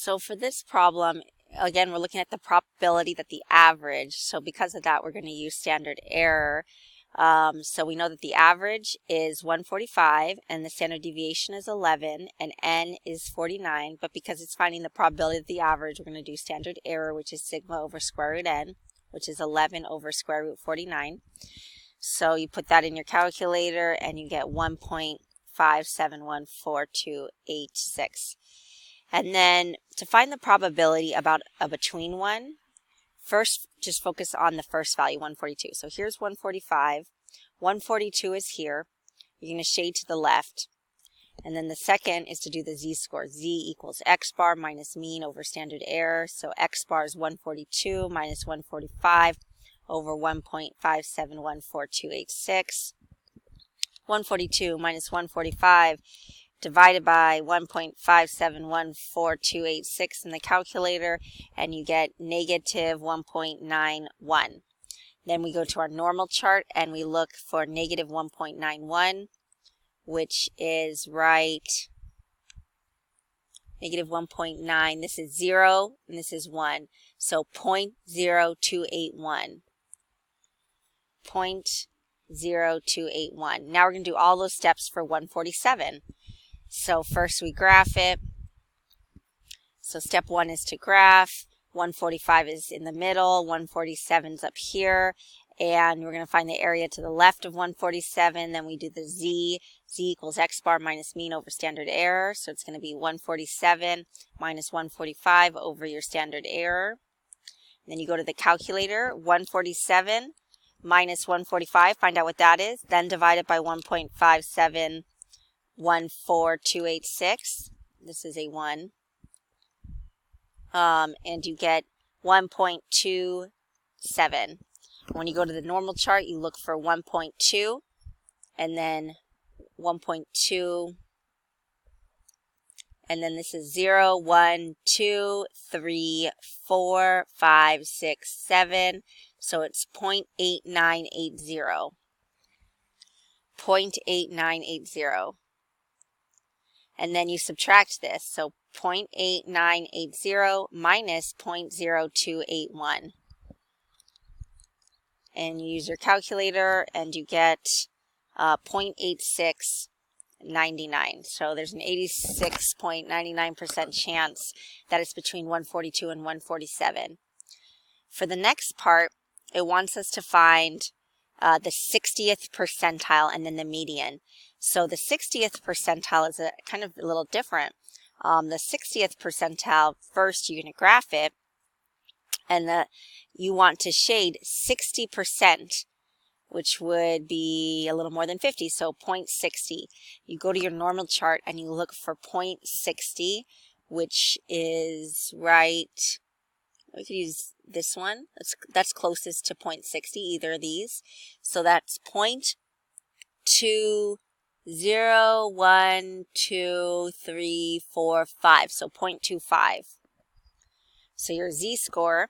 So for this problem, again, we're looking at the probability that the average, so because of that, we're going to use standard error. So we know that the average is 145 and the standard deviation is 11 and n is 49, but because it's finding the probability of the average, we're going to do standard error, which is sigma over square root n, which is 11 over square root 49. So you put that in your calculator and you get 1.571428.6. And then to find the probability about a between one, first just focus on the first value, 142. So here's 145. 142 is here. You're going to shade to the left. And then the second is to do the z-score. Z equals x bar minus mean over standard error. So x bar is 142 minus 145 over 1.571428.6. 142 minus 145 divided by 1.571428.6 in the calculator, and you get negative 1.91. Then we go to our normal chart and we look for negative 1.91, which is right, negative 1.9. This is 0 and this is 1. So 0.0281. 0.0281. Now we're going to do all those steps for 147. So first we graph it. So step 1 is to graph. 145 is in the middle. 147 is up here. And we're going to find the area to the left of 147. Then we do the z. Z equals x bar minus mean over standard error. So it's going to be 147 minus 145 over your standard error. And then you go to the calculator. 147 minus 145. Find out what that is. Then divide it by 1.571428.6. This is a 1. And you get 1.27. When you go to the normal chart, you look for 1.2 and then 1.2. And then this is 0, 1, 2, 3, 4, 5, 6, 7. So it's 0.8980. 0.8980. And then you subtract this. So 0.8980 minus 0.0281. And you use your calculator and you get 0.8699. So there's an 86.99% chance that it's between 142 and 147. For the next part, it wants us to find the 60th percentile and then the median. So the 60th percentile is kind of a little different. The 60th percentile, first you're going to graph it, and you want to shade 60%, which would be a little more than 50, so 0.60. You go to your normal chart and you look for 0.60, which is right. We could use this one. That's closest to 0.60, either of these. So that's 0.20, 1, 2, 3, 4, 5. So 0.25. So your z-score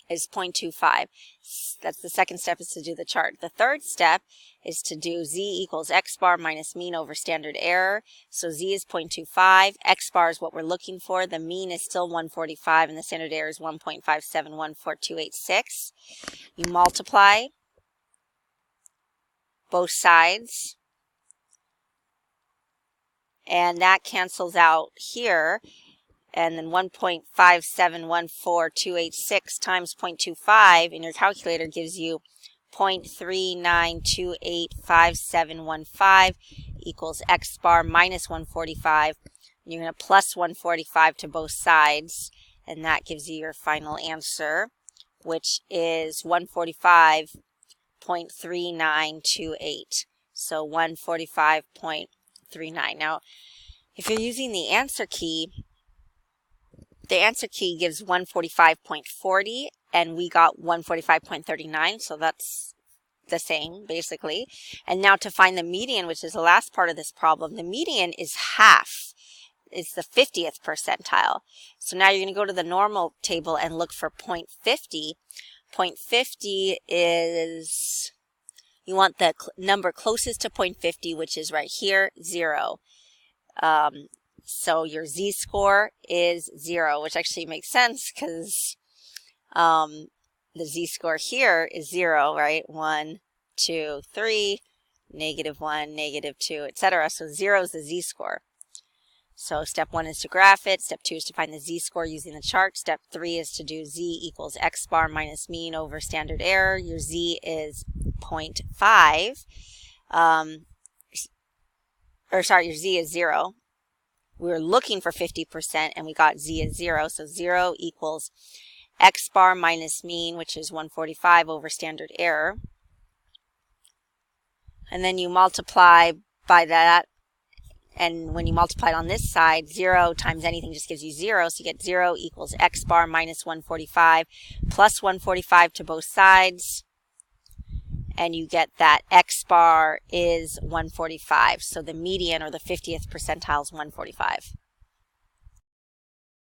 is 0.25. That's the second step, is to do the chart. The third step is to do z equals x bar minus mean over standard error. So z is 0.25. X bar is what we're looking for. The mean is still 145 and the standard error is 1.571428.6. You multiply both sides, and that cancels out here. And then 1.571428.6 times 0.25 in your calculator gives you 0.39285715 equals x bar minus 145. And you're going to plus 145 to both sides, and that gives you your final answer, which is 145.3928. So 145.39. Now, if you're using the answer key gives 145.40, and we got 145.39, so that's the same, basically. And now to find the median, which is the last part of this problem, the median is half. It's the 50th percentile. So now you're going to go to the normal table and look for 0.50. 0.50 is, you want the number closest to 0.50, which is right here, 0. So your z-score is 0, which actually makes sense because the z-score here is 0, right? 1, 2, 3, -1, -2, etc. So 0 is the z-score. So step 1 is to graph it. Step 2 is to find the z-score using the chart. Step 3 is to do z equals x bar minus mean over standard error. Your z is 0.5. Your z is 0. We were looking for 50% and we got z is 0. So 0 equals x bar minus mean, which is 145 over standard error. And then you multiply by that. And when you multiply it on this side, 0 times anything just gives you 0. So you get 0 equals x bar minus 145 plus 145 to both sides. And you get that x bar is 145. So the median or the 50th percentile is 145.